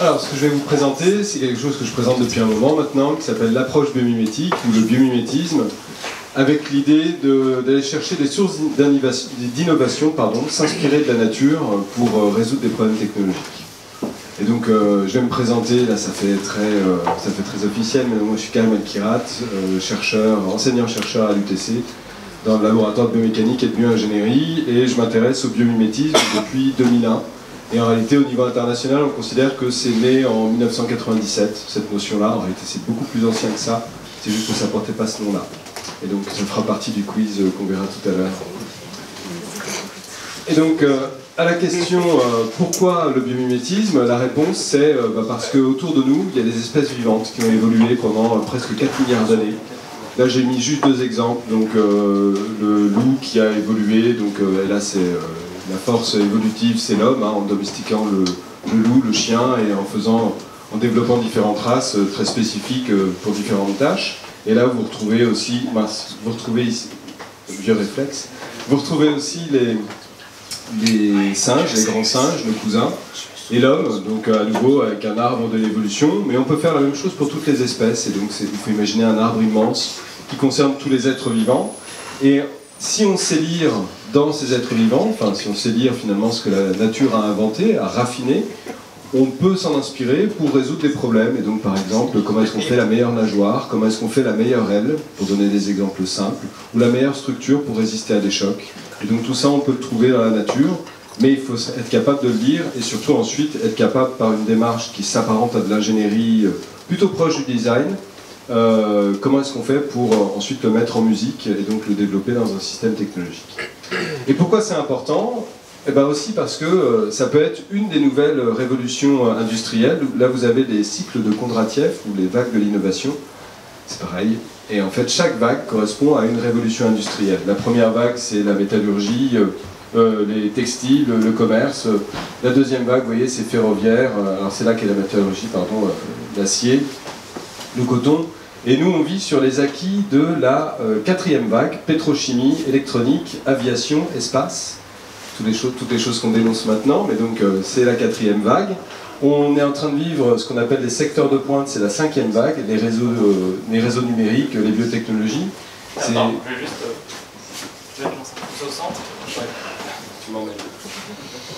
Alors, ce que je vais vous présenter, c'est quelque chose que je présente depuis un moment maintenant, qui s'appelle l'approche biomimétique ou le biomimétisme, avec l'idée d'aller chercher des sources d'innovation, s'inspirer de la nature pour résoudre des problèmes technologiques. Et donc, je vais me présenter, là ça fait très officiel, mais moi je suis Karim El-Kirat, enseignant-chercheur à l'UTC, dans le laboratoire de biomécanique et de bioingénierie, et je m'intéresse au biomimétisme depuis 2001. Et en réalité, au niveau international, on considère que c'est né en 1997, cette notion-là. En réalité, c'est beaucoup plus ancien que ça, c'est juste que ça ne portait pas ce nom-là. Et donc, ça fera partie du quiz qu'on verra tout à l'heure. Et donc, à la question pourquoi le biomimétisme, la réponse c'est parce qu'autour de nous, il y a des espèces vivantes qui ont évolué pendant presque 4 milliards d'années. Là, j'ai mis juste 2 exemples. Donc, le loup qui a évolué, donc et là, c'est la force évolutive, c'est l'homme, en domestiquant le loup, le chien, et en développant différentes races très spécifiques pour différentes tâches. Et là, vous retrouvez aussi, ici, vieux réflexe, vous retrouvez aussi les singes, les grands singes, nos cousins, et l'homme, donc à nouveau avec un arbre de l'évolution, mais on peut faire la même chose pour toutes les espèces, et donc il faut imaginer un arbre immense qui concerne tous les êtres vivants, et si on sait lire dans ces êtres vivants, si on sait lire finalement ce que la nature a inventé, a raffiné, on peut s'en inspirer pour résoudre des problèmes. Et donc par exemple, comment est-ce qu'on fait la meilleure nageoire, comment est-ce qu'on fait la meilleure aile, pour donner des exemples simples, ou la meilleure structure pour résister à des chocs. Et donc tout ça, on peut le trouver dans la nature, mais il faut être capable de le lire, et surtout ensuite être capable, par une démarche qui s'apparente à de l'ingénierie plutôt proche du design, comment est-ce qu'on fait pour ensuite le mettre en musique et donc le développer dans un système technologique. Et pourquoi c'est important ? Eh bien aussi parce que ça peut être une des nouvelles révolutions industrielles. Là vous avez les cycles de Kondratiev ou les vagues de l'innovation, c'est pareil. Et en fait chaque vague correspond à une révolution industrielle. La première vague c'est la métallurgie, les textiles, le commerce. La deuxième vague, vous voyez, c'est ferroviaire, alors c'est là qu'est la métallurgie, l'acier, le coton. Et nous, on vit sur les acquis de la quatrième vague, pétrochimie, électronique, aviation, espace, toutes les choses qu'on dénonce maintenant, mais donc c'est la quatrième vague. On est en train de vivre ce qu'on appelle les secteurs de pointe, c'est la cinquième vague, les réseaux numériques, les biotechnologies. Attends, je vais juste commencer au centre. Ouais. Tu m'emmènes.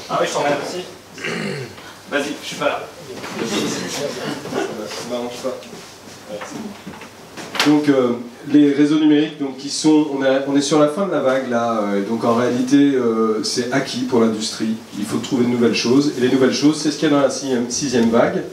Ah oui, je t'emmène aussi. Vas-y, je suis pas là. Ça m'arrange pas. Donc les réseaux numériques, donc, on est sur la fin de la vague là, donc en réalité c'est acquis pour l'industrie, il faut trouver de nouvelles choses, et les nouvelles choses c'est ce qu'il y a dans la sixième vague.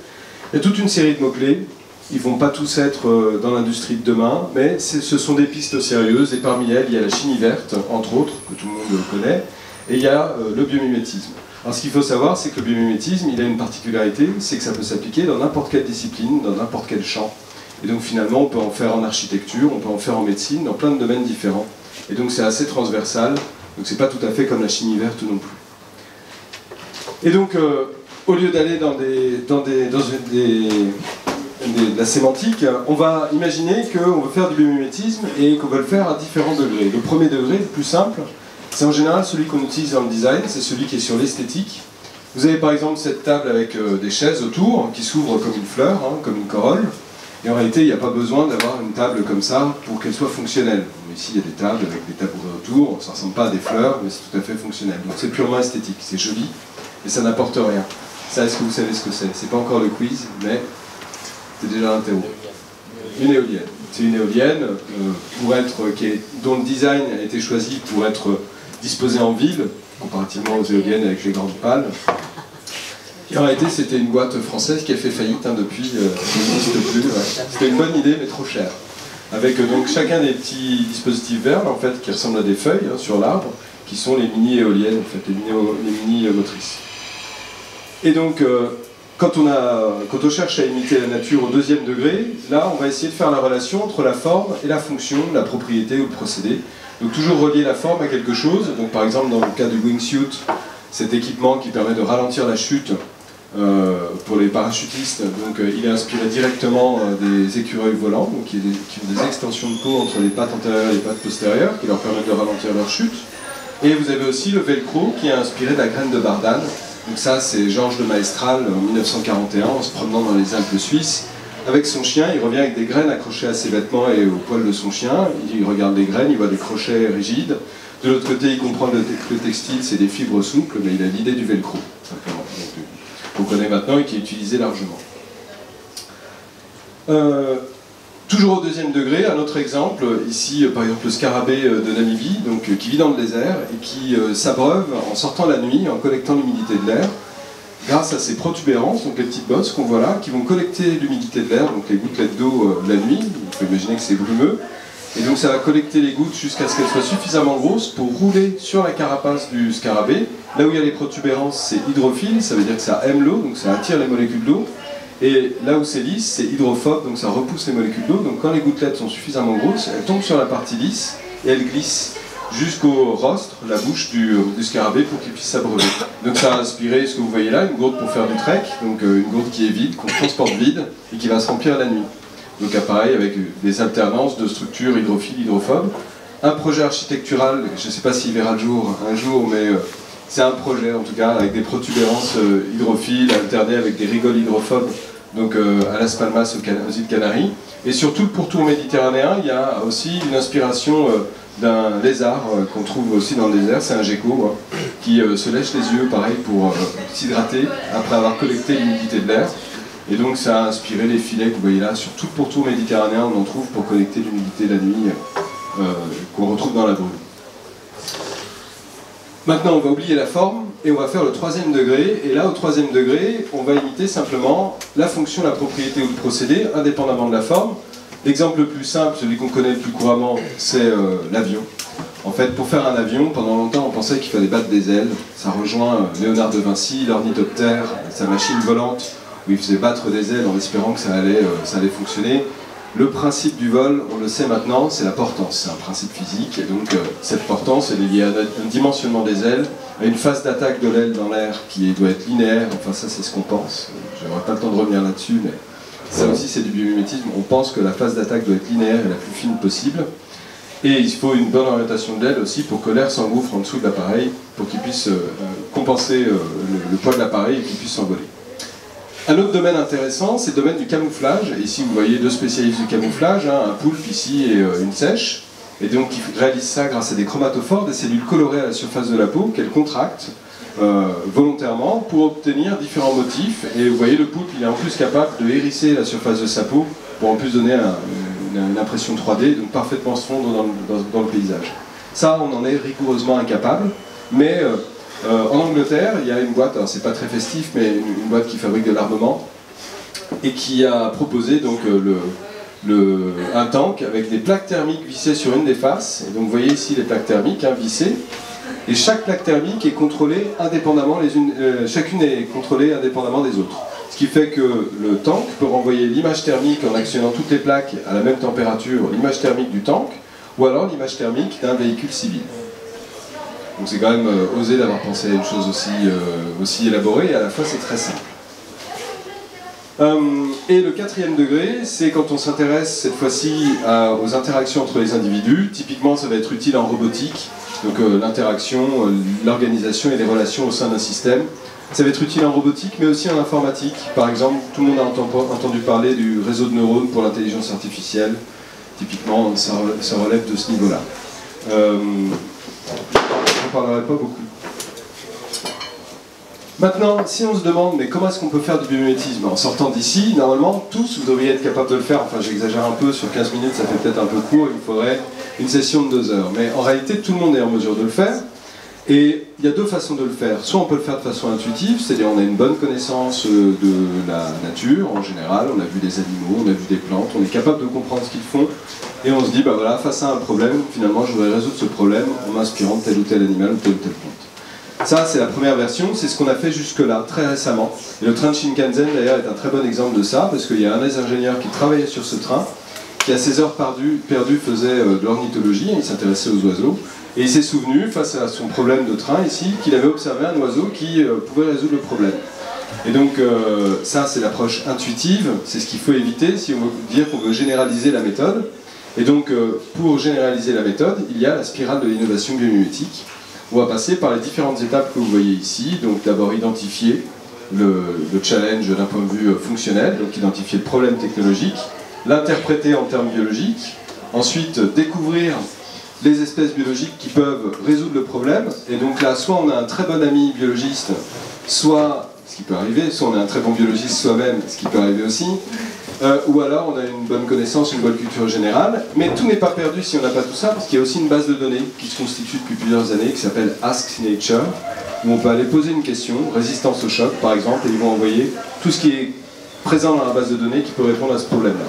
Il y a toute une série de mots-clés, ils ne vont pas tous être dans l'industrie de demain, mais ce sont des pistes sérieuses, et parmi elles il y a la chimie verte, entre autres, que tout le monde connaît, et il y a le biomimétisme. Alors ce qu'il faut savoir, c'est que le biomimétisme, il a une particularité, c'est que ça peut s'appliquer dans n'importe quelle discipline, dans n'importe quel champ. Et donc finalement, on peut en faire en architecture, on peut en faire en médecine, dans plein de domaines différents. Et donc c'est assez transversal, donc c'est pas tout à fait comme la chimie verte non plus. Et donc, au lieu d'aller dans la sémantique, on va imaginer qu'on veut faire du biomimétisme et qu'on veut le faire à différents degrés. Le premier degré, le plus simple, c'est en général celui qu'on utilise dans le design, c'est celui qui est sur l'esthétique. Vous avez par exemple cette table avec des chaises autour, qui s'ouvrent comme une fleur, comme une corolle. Et en réalité, il n'y a pas besoin d'avoir une table comme ça pour qu'elle soit fonctionnelle. Ici, il y a des tables avec des tabourets autour, ça ne ressemble pas à des fleurs, mais c'est tout à fait fonctionnel. Donc c'est purement esthétique, c'est joli, et ça n'apporte rien. Ça, est-ce que vous savez ce que c'est? C'est pas encore le quiz, mais c'est déjà un terreau. Une éolienne. C'est une éolienne dont le design a été choisi pour être disposée en ville, comparativement aux éoliennes avec les grandes pales. Et en réalité, c'était une boîte française qui a fait faillite depuis, qui n'existe plus. Ouais. C'était une bonne idée, mais trop chère. Avec donc chacun des petits dispositifs verts, en fait, qui ressemblent à des feuilles sur l'arbre, qui sont les mini-éoliennes, en fait, les mini-motrices. Et donc, quand on cherche à imiter la nature au deuxième degré, là, on va essayer de faire la relation entre la forme et la fonction, la propriété ou le procédé. Donc toujours relier la forme à quelque chose. Donc par exemple, dans le cas du wingsuit, cet équipement qui permet de ralentir la chute pour les parachutistes, donc il est inspiré directement des écureuils volants, donc qui ont des extensions de peau entre les pattes antérieures et les pattes postérieures, qui leur permettent de ralentir leur chute. Et vous avez aussi le velcro qui est inspiré de la graine de bardane, Donc ça, c'est Georges de Maestral en 1941, en se promenant dans les Alpes suisses. Avec son chien, il revient avec des graines accrochées à ses vêtements et au poil de son chien. Il regarde les graines, il voit des crochets rigides. De l'autre côté, il comprend que le textile, c'est des fibres souples, mais il a l'idée du velcro, simplement. Qu'on connaît maintenant et qui est utilisé largement. Toujours au deuxième degré, un autre exemple, ici par exemple le scarabée de Namibie, donc, qui vit dans le désert et qui s'abreuve en sortant la nuit, en collectant l'humidité de l'air, grâce à ces protubérances, donc les petites bosses qu'on voit là, qui vont collecter l'humidité de l'air, donc les gouttelettes d'eau la nuit, on peut imaginer que c'est brumeux, et donc ça va collecter les gouttes jusqu'à ce qu'elles soient suffisamment grosses pour rouler sur la carapace du scarabée. Là où il y a les protubérances, c'est hydrophile, ça veut dire que ça aime l'eau, donc ça attire les molécules d'eau. Et là où c'est lisse, c'est hydrophobe, donc ça repousse les molécules d'eau. Donc quand les gouttelettes sont suffisamment grosses, elles tombent sur la partie lisse et elles glissent jusqu'au rostre, la bouche du scarabée, pour qu'il puisse s'abreuver. Donc ça a inspiré ce que vous voyez là, une gourde pour faire du trek, donc une gourde qui est vide, qu'on transporte vide et qui va se remplir la nuit. Donc appareil avec des alternances de structures hydrophiles, hydrophobes. Un projet architectural, je ne sais pas s'il verra le jour un jour, mais c'est un projet en tout cas avec des protubérances hydrophiles alternées avec des rigoles hydrophobes, donc à Las Palmas aux îles Canaries. Et surtout le pourtour méditerranéen, il y a aussi une inspiration d'un lézard qu'on trouve aussi dans le désert, c'est un gecko qui se lèche les yeux, pareil, pour s'hydrater après avoir collecté l'humidité de l'air. Et donc ça a inspiré les filets que vous voyez là sur tout le pourtour méditerranéen, on en trouve pour collecter l'humidité la nuit qu'on retrouve dans la brume. Maintenant on va oublier la forme et on va faire le troisième degré, et là au troisième degré on va imiter simplement la fonction, la propriété ou le procédé indépendamment de la forme. L'exemple le plus simple, celui qu'on connaît le plus couramment, c'est l'avion. En fait, pour faire un avion, pendant longtemps on pensait qu'il fallait battre des ailes. Ça rejoint Léonard de Vinci, l'ornithoptère, sa machine volante, où il faisait battre des ailes en espérant que ça allait fonctionner. Le principe du vol, on le sait maintenant, c'est la portance, c'est un principe physique, et donc cette portance elle est liée à un dimensionnement des ailes, à une phase d'attaque de l'aile dans l'air qui doit être linéaire, enfin ça c'est ce qu'on pense, j'aurai pas le temps de revenir là-dessus, mais ça aussi c'est du biomimétisme, on pense que la phase d'attaque doit être linéaire et la plus fine possible, et il faut une bonne orientation de l'aile aussi pour que l'air s'engouffre en dessous de l'appareil, pour qu'il puisse compenser le poids de l'appareil et qu'il puisse s'envoler. Un autre domaine intéressant, c'est le domaine du camouflage. Et ici, vous voyez deux spécialistes du camouflage, un poulpe ici et une seiche. Et donc, ils réalisent ça grâce à des chromatophores, des cellules colorées à la surface de la peau, qu'elles contractent volontairement pour obtenir différents motifs. Et vous voyez, le poulpe, il est en plus capable de hérisser la surface de sa peau pour en plus donner une impression 3D, donc parfaitement se fondre dans le paysage. Ça, on en est rigoureusement incapable, mais en Angleterre, il y a une boîte, alors c'est pas très festif, mais une boîte qui fabrique de l'armement et qui a proposé donc un tank avec des plaques thermiques vissées sur une des faces. Et donc vous voyez ici les plaques thermiques vissées. Et chaque plaque thermique est contrôlée indépendamment chacune est contrôlée indépendamment des autres. Ce qui fait que le tank peut renvoyer l'image thermique en actionnant toutes les plaques à la même température, l'image thermique du tank, ou alors l'image thermique d'un véhicule civil. Donc c'est quand même osé d'avoir pensé à une chose aussi élaborée, et à la fois c'est très simple. Et le quatrième degré, c'est quand on s'intéresse cette fois-ci aux interactions entre les individus. Typiquement ça va être utile en robotique, donc l'interaction, l'organisation et les relations au sein d'un système. Ça va être utile en robotique mais aussi en informatique. Par exemple, tout le monde a entendu parler du réseau de neurones pour l'intelligence artificielle. Typiquement ça relève de ce niveau-là. Je n'en parlerai pas beaucoup. Maintenant, si on se demande, mais comment est-ce qu'on peut faire du biomimétisme? En sortant d'ici, normalement, tous vous devriez être capables de le faire. Enfin, j'exagère un peu, sur 15 minutes, ça fait peut-être un peu court, il me faudrait une session de 2 heures. Mais en réalité, tout le monde est en mesure de le faire. Et il y a deux façons de le faire. Soit on peut le faire de façon intuitive, c'est-à-dire on a une bonne connaissance de la nature en général, on a vu des animaux, on a vu des plantes, on est capable de comprendre ce qu'ils font, et on se dit, bah voilà, face à un problème, finalement je voudrais résoudre ce problème en m'inspirant de tel ou tel animal ou telle ou telle plante. Ça, c'est la première version, c'est ce qu'on a fait jusque-là, très récemment. Et le train de Shinkansen, d'ailleurs, est un très bon exemple de ça, parce qu'il y a un des ingénieurs qui travaillait sur ce train, qui à ses heures perdues faisait de l'ornithologie, il s'intéressait aux oiseaux, et il s'est souvenu, face à son problème de train ici, qu'il avait observé un oiseau qui pouvait résoudre le problème. Et donc ça, c'est l'approche intuitive, c'est ce qu'il faut éviter si on veut dire qu'on veut généraliser la méthode. Et donc pour généraliser la méthode, il y a la spirale de l'innovation biomimétique. On va passer par les différentes étapes que vous voyez ici. Donc d'abord identifier le challenge d'un point de vue fonctionnel, donc identifier le problème technologique, l'interpréter en termes biologiques, ensuite découvrir les espèces biologiques qui peuvent résoudre le problème. Et donc là, soit on a un très bon ami biologiste, soit, ce qui peut arriver, soit on a un très bon biologiste soi-même, ce qui peut arriver aussi, ou alors on a une bonne connaissance, une bonne culture générale. Mais tout n'est pas perdu si on n'a pas tout ça, parce qu'il y a aussi une base de données qui se constitue depuis plusieurs années, qui s'appelle Ask Nature, où on peut aller poser une question, résistance au choc par exemple, et ils vont envoyer tout ce qui est présent dans la base de données qui peut répondre à ce problème-là.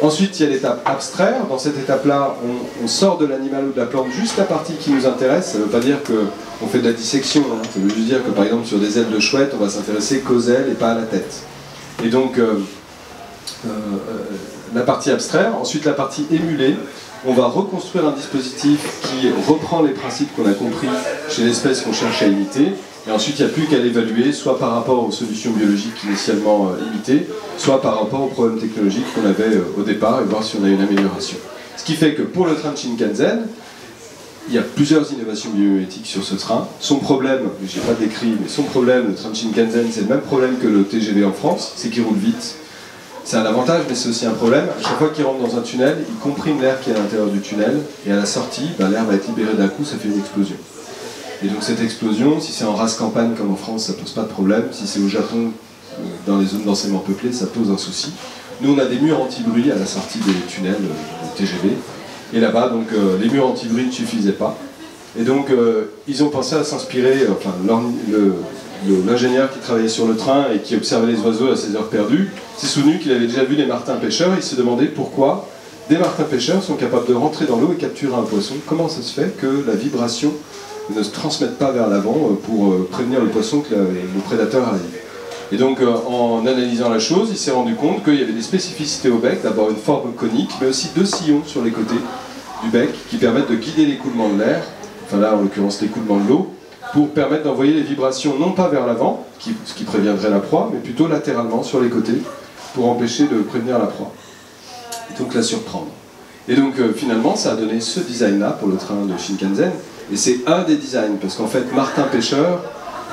Ensuite, il y a l'étape abstraire. Dans cette étape-là, on sort de l'animal ou de la plante juste la partie qui nous intéresse. Ça ne veut pas dire qu'on fait de la dissection, hein. Ça veut juste dire que par exemple sur des ailes de chouette, on va s'intéresser qu'aux ailes et pas à la tête. Et donc, la partie abstraire. Ensuite, la partie émulée. On va reconstruire un dispositif qui reprend les principes qu'on a compris chez l'espèce qu'on cherche à imiter. Et ensuite, il n'y a plus qu'à l'évaluer, soit par rapport aux solutions biologiques initialement imitées, soit par rapport aux problèmes technologiques qu'on avait au départ, et voir si on a une amélioration. Ce qui fait que pour le train de Shinkansen, il y a plusieurs innovations biomimétiques sur ce train. Son problème, je n'ai pas décrit, mais son problème, le train de Shinkansen, c'est le même problème que le TGV en France, c'est qu'il roule vite. C'est un avantage, mais c'est aussi un problème. À chaque fois qu'il rentre dans un tunnel, il comprime l'air qui est à l'intérieur du tunnel, et à la sortie, l'air va être libéré d'un coup, ça fait une explosion. Et donc cette explosion, si c'est en race campagne comme en France, ça pose pas de problème. Si c'est au Japon, dans les zones densément peuplées, ça pose un souci. Nous, on a des murs anti-bruit à la sortie des tunnels du TGV. Et là-bas, donc, les murs anti-bruit ne suffisaient pas. Et donc, ils ont pensé à s'inspirer, enfin, l'ingénieur qui travaillait sur le train et qui observait les oiseaux à ses heures perdues, s'est souvenu qu'il avait déjà vu des martins pêcheurs. Il se demandait pourquoi des martins pêcheurs sont capables de rentrer dans l'eau et capturer un poisson. Comment ça se fait que la vibration ne se transmettent pas vers l'avant pour prévenir le poisson que le prédateur arrive. Et donc en analysant la chose, il s'est rendu compte qu'il y avait des spécificités au bec, d'abord une forme conique, mais aussi deux sillons sur les côtés du bec qui permettent de guider l'écoulement de l'air, enfin là en l'occurrence l'écoulement de l'eau, pour permettre d'envoyer les vibrations non pas vers l'avant, ce qui préviendrait la proie, mais plutôt latéralement sur les côtés, pour empêcher de prévenir la proie, et donc la surprendre. Et donc finalement ça a donné ce design-là pour le train de Shinkansen. Et c'est un des designs, parce qu'en fait, martin pêcheur,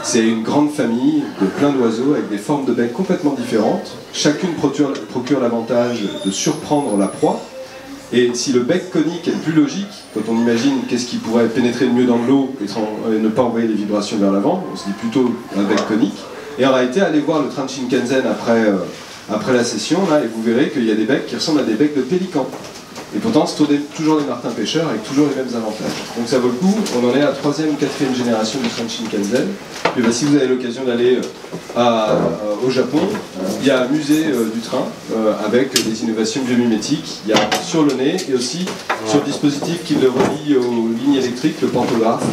c'est une grande famille de plein d'oiseaux avec des formes de bec complètement différentes. Chacune procure l'avantage de surprendre la proie. Et si le bec conique est le plus logique, quand on imagine qu'est-ce qui pourrait pénétrer le mieux dans l'eau et ne pas envoyer les vibrations vers l'avant, on se dit plutôt un bec conique. Et en réalité, allez voir le train de Shinkansen après la session, là, et vous verrez qu'il y a des becs qui ressemblent à des becs de pélican. Et pourtant, c'est toujours des martins pêcheurs avec toujours les mêmes avantages. Donc ça vaut le coup, on en est à la 3e, 4e génération du train de Shinkansen. Et si vous avez l'occasion d'aller au Japon, il y a un musée du train avec des innovations biomimétiques. Il y a sur le nez et aussi sur le dispositif qui le relie aux lignes électriques, le pantographe,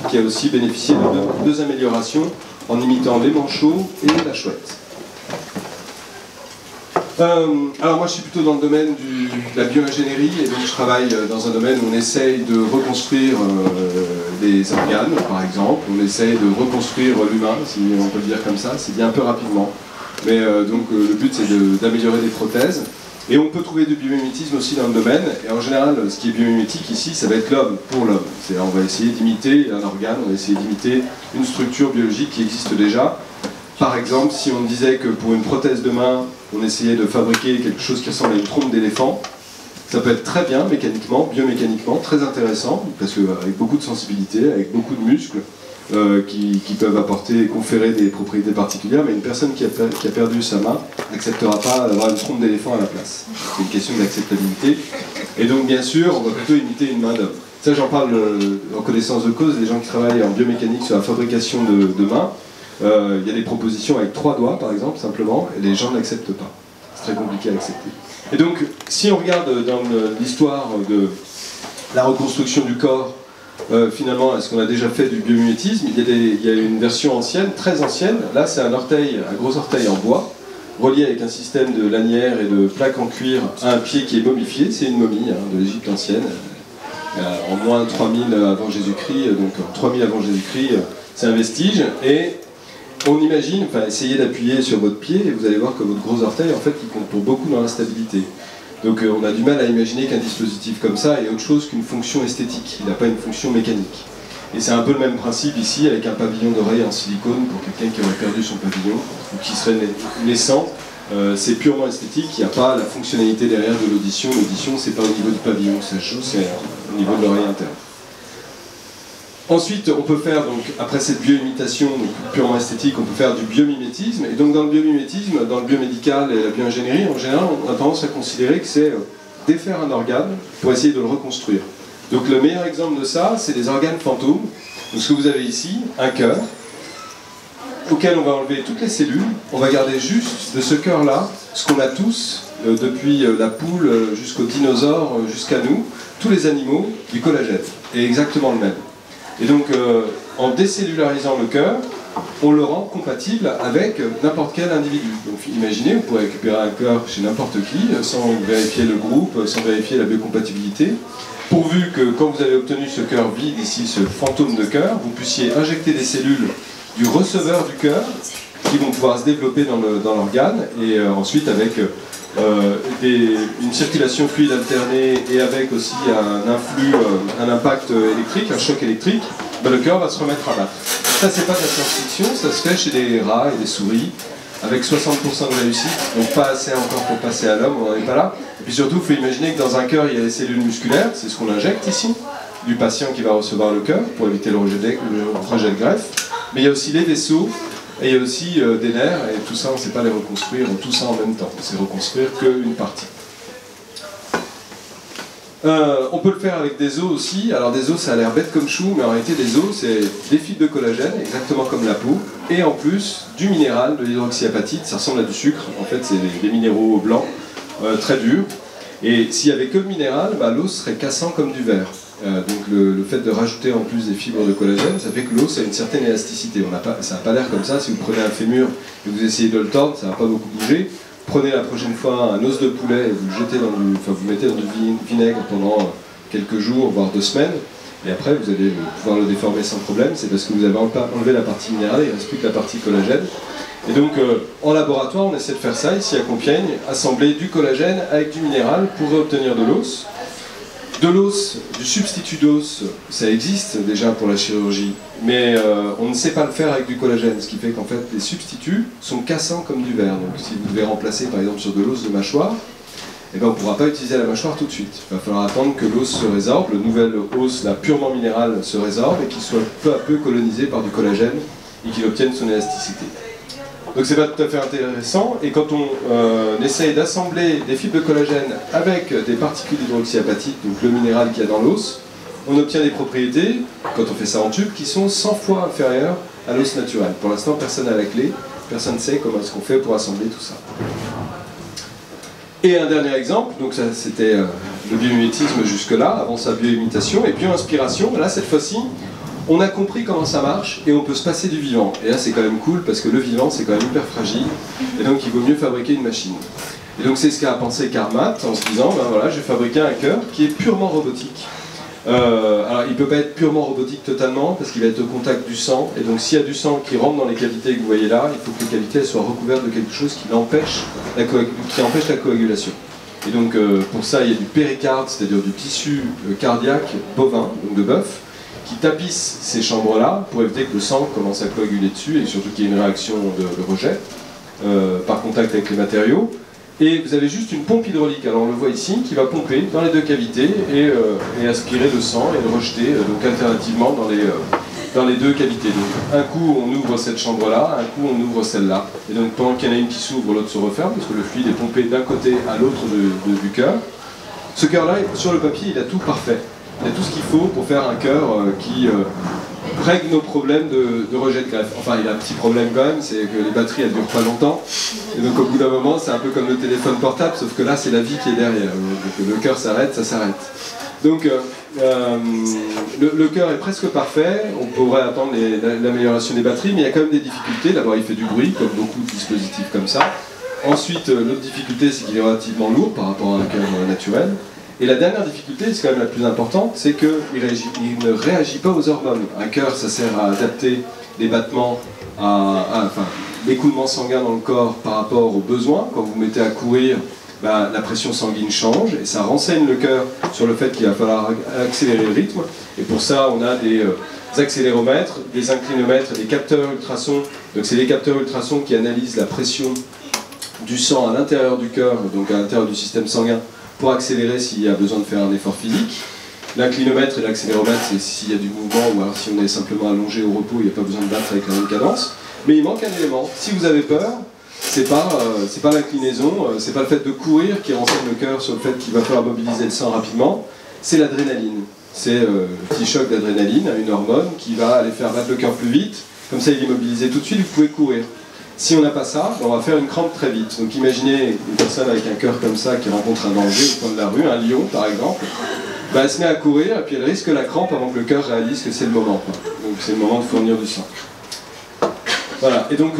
qui a aussi bénéficié de deux améliorations en imitant les manchots et la chouette. Alors moi je suis plutôt dans le domaine de la bio-ingénierie et donc je travaille dans un domaine où on essaye de reconstruire des organes par exemple, on essaye de reconstruire l'humain, si on peut le dire comme ça, c'est dit un peu rapidement. Mais donc le but c'est d'améliorer des prothèses et on peut trouver du biomimétisme aussi dans le domaine et en général ce qui est biomimétique ici ça va être l'homme pour l'homme. On va essayer d'imiter un organe, on va essayer d'imiter une structure biologique qui existe déjà. Par exemple, si on disait que pour une prothèse de main, on essayait de fabriquer quelque chose qui ressemble à une trompe d'éléphant, ça peut être très bien mécaniquement, biomécaniquement, très intéressant, parce qu'avec beaucoup de sensibilité, avec beaucoup de muscles, qui peuvent apporter et conférer des propriétés particulières, mais une personne qui a perdu sa main n'acceptera pas d'avoir une trompe d'éléphant à la place. C'est une question d'acceptabilité. Et donc, bien sûr, on va plutôt imiter une main d'homme. Ça, j'en parle en connaissance de cause, les gens qui travaillent en biomécanique sur la fabrication de mains. Il y a des propositions avec 3 doigts par exemple simplement et les gens n'acceptent pas. C'est très compliqué à accepter. Et donc si on regarde dans l'histoire de la reconstruction du corps, finalement est-ce qu'on a déjà fait du biomimétisme, il y a une version ancienne, très ancienne, là c'est un gros orteil en bois relié avec un système de lanières et de plaques en cuir à un pied qui est momifié, c'est une momie de l'Égypte ancienne, en moins 3000 avant Jésus-Christ, donc en 3000 avant Jésus-Christ c'est un vestige et on imagine, essayez d'appuyer sur votre pied et vous allez voir que votre gros orteil, en fait, il compte pour beaucoup dans la stabilité. Donc on a du mal à imaginer qu'un dispositif comme ça ait autre chose qu'une fonction esthétique, il n'a pas une fonction mécanique. Et c'est un peu le même principe ici avec un pavillon d'oreille en silicone pour quelqu'un qui aurait perdu son pavillon ou qui serait naissant. C'est purement esthétique, il n'y a pas la fonctionnalité derrière de l'audition. L'audition, c'est pas au niveau du pavillon que ça se joue, c'est au niveau de l'oreille interne. Ensuite, on peut faire, donc, après cette bioimitation purement esthétique, on peut faire du biomimétisme. Et donc dans le biomimétisme, dans le biomédical et la bioingénierie, en général, on a tendance à considérer que c'est défaire un organe pour essayer de le reconstruire. Donc le meilleur exemple de ça, c'est les organes fantômes. Donc ce que vous avez ici, un cœur, auquel on va enlever toutes les cellules, on va garder juste de ce cœur-là, ce qu'on a tous, depuis la poule jusqu'aux dinosaures, jusqu'à nous, tous les animaux, du collagène, et exactement le même. Et donc, en décellularisant le cœur, on le rend compatible avec n'importe quel individu. Donc imaginez, vous pouvez récupérer un cœur chez n'importe qui, sans vérifier le groupe, sans vérifier la biocompatibilité, pourvu que quand vous avez obtenu ce cœur vide, ici, ce fantôme de cœur, vous puissiez injecter des cellules du receveur du cœur, qui vont pouvoir se développer dans l'organe, et ensuite avec une circulation fluide alternée et avec aussi un influx, un impact électrique, un choc électrique, ben le cœur va se remettre à battre. Ça, c'est pas de la science-fiction, ça se fait chez des rats et des souris, avec 60% de réussite, donc pas assez encore pour passer à l'homme, on n'en est pas là. Et puis surtout, il faut imaginer que dans un cœur, il y a des cellules musculaires, c'est ce qu'on injecte ici, du patient qui va recevoir le cœur, pour éviter le rejet de greffe. Mais il y a aussi les vaisseaux, et il y a aussi des nerfs, et tout ça, on ne sait pas les reconstruire, tout ça en même temps. On sait reconstruire qu'une partie. On peut le faire avec des os aussi. Alors des os, ça a l'air bête comme chou, mais en réalité des os, c'est des fibres de collagène, exactement comme la peau, et en plus du minéral, de l'hydroxyapatite. Ça ressemble à du sucre, en fait c'est des minéraux blancs, très durs. Et s'il n'y avait que le minéral, bah, l'os serait cassant comme du verre. Donc le fait de rajouter en plus des fibres de collagène, ça fait que l'os a une certaine élasticité. Ça n'a pas l'air comme ça. Si vous prenez un fémur et vous essayez de le tordre, ça ne va pas beaucoup bouger. Prenez la prochaine fois un os de poulet et vous le jetez vous mettez dans du vinaigre pendant quelques jours, voire 2 semaines, et après vous allez pouvoir le déformer sans problème. C'est parce que vous avez enlevé la partie minérale et il ne reste plus que la partie collagène. Et donc en laboratoire, on essaie de faire ça ici à Compiègne, assembler du collagène avec du minéral pour obtenir de l'os. De l'os, du substitut d'os, ça existe déjà pour la chirurgie, mais on ne sait pas le faire avec du collagène, ce qui fait qu'en fait les substituts sont cassants comme du verre. Donc si vous devez remplacer par exemple sur de l'os de mâchoire, eh ben, on ne pourra pas utiliser la mâchoire tout de suite. Il va falloir attendre que l'os se résorbe, le nouvel os là, purement minéral se résorbe et qu'il soit peu à peu colonisé par du collagène et qu'il obtienne son élasticité. Donc c'est pas tout à fait intéressant, et quand on essaye d'assembler des fibres de collagène avec des particules d'hydroxyapatite, donc le minéral qu'il y a dans l'os, on obtient des propriétés, quand on fait ça en tube, qui sont 100 fois inférieures à l'os naturel. Pour l'instant, personne n'a la clé, personne ne sait comment est-ce qu'on fait pour assembler tout ça. Et un dernier exemple, donc ça c'était le biomimétisme jusque-là, avant sa bioimitation, et bioinspiration, là cette fois-ci, on a compris comment ça marche et on peut se passer du vivant. Et là c'est quand même cool parce que le vivant c'est quand même hyper fragile et donc il vaut mieux fabriquer une machine. Et donc c'est ce qu'a pensé Karmat en se disant, ben voilà, je vais fabriquer un cœur qui est purement robotique. Alors il ne peut pas être purement robotique totalement parce qu'il va être au contact du sang, et donc s'il y a du sang qui rentre dans les cavités que vous voyez là, il faut que les cavités soient recouvertes de quelque chose qui empêche la coagulation. Et donc pour ça il y a du péricarde, c'est-à-dire du tissu cardiaque bovin, donc de bœuf, qui tapisse ces chambres-là pour éviter que le sang commence à coaguler dessus et surtout qu'il y ait une réaction de rejet par contact avec les matériaux. Et vous avez juste une pompe hydraulique, alors on le voit ici, qui va pomper dans les deux cavités et aspirer le sang et le rejeter donc alternativement dans les deux cavités. Donc un coup on ouvre cette chambre-là, un coup on ouvre celle-là. Et donc pendant qu'il y en a une qui s'ouvre, l'autre se referme parce que le fluide est pompé d'un côté à l'autre du cœur. Ce cœur-là, sur le papier, il a tout parfait. Il y a tout ce qu'il faut pour faire un cœur qui règle nos problèmes de rejet de greffe. Enfin, il y a un petit problème quand même, c'est que les batteries elles durent pas longtemps. Et donc au bout d'un moment, c'est un peu comme le téléphone portable, sauf que là, c'est la vie qui est derrière. Donc, le cœur s'arrête, ça s'arrête. Donc le cœur est presque parfait, on pourrait attendre l'amélioration des batteries, mais il y a quand même des difficultés. D'abord, il fait du bruit, comme beaucoup de dispositifs comme ça. Ensuite, l'autre difficulté, c'est qu'il est relativement lourd par rapport à un cœur naturel. Et la dernière difficulté, c'est quand même la plus importante, c'est qu'il ne réagit pas aux hormones. Un cœur, ça sert à adapter les battements, l'écoulement sanguin dans le corps par rapport aux besoins. Quand vous mettez à courir, bah, la pression sanguine change et ça renseigne le cœur sur le fait qu'il va falloir accélérer le rythme. Et pour ça, on a accéléromètres, des inclinomètres, des capteurs ultrasons. Donc c'est les capteurs ultrasons qui analysent la pression du sang à l'intérieur du cœur, donc à l'intérieur du système sanguin, pour accélérer s'il y a besoin de faire un effort physique. L'inclinomètre et l'accéléromètre, c'est s'il y a du mouvement, ou alors si on est simplement allongé au repos, il n'y a pas besoin de battre avec la même cadence. Mais il manque un élément. Si vous avez peur, c'est pas l'inclinaison, c'est pas le fait de courir qui renseigne le cœur sur le fait qu'il va falloir mobiliser le sang rapidement, c'est l'adrénaline. C'est le petit choc d'adrénaline, une hormone qui va aller faire battre le cœur plus vite, comme ça il est mobilisé tout de suite, vous pouvez courir. Si on n'a pas ça, on va faire une crampe très vite. Donc imaginez une personne avec un cœur comme ça qui rencontre un danger au coin de la rue, un lion par exemple, bah, elle se met à courir et puis elle risque la crampe avant que le cœur réalise que c'est le moment. Donc c'est le moment de fournir du sang. Voilà, et donc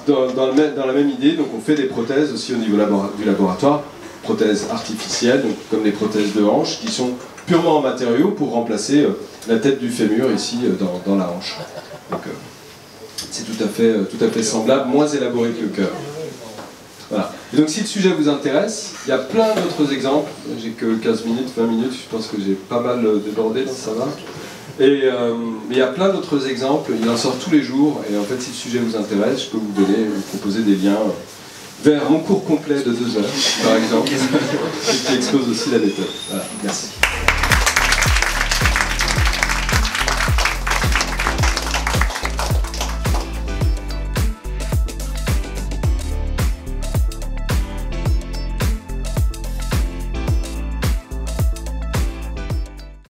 dans la même idée, donc on fait des prothèses aussi au niveau du laboratoire, prothèses artificielles, donc comme les prothèses de hanche, qui sont purement en matériaux pour remplacer la tête du fémur ici dans la hanche. Donc c'est tout à fait semblable, moins élaboré que le cœur. Voilà. Et donc si le sujet vous intéresse, il y a plein d'autres exemples. J'ai que 15 minutes, 20 minutes, je pense que j'ai pas mal débordé, donc ça va. Mais il y a plein d'autres exemples, il en sort tous les jours, et en fait si le sujet vous intéresse, je peux vous proposer des liens vers mon cours complet de 2 heures, par exemple, qui expose aussi la méthode. Voilà, merci.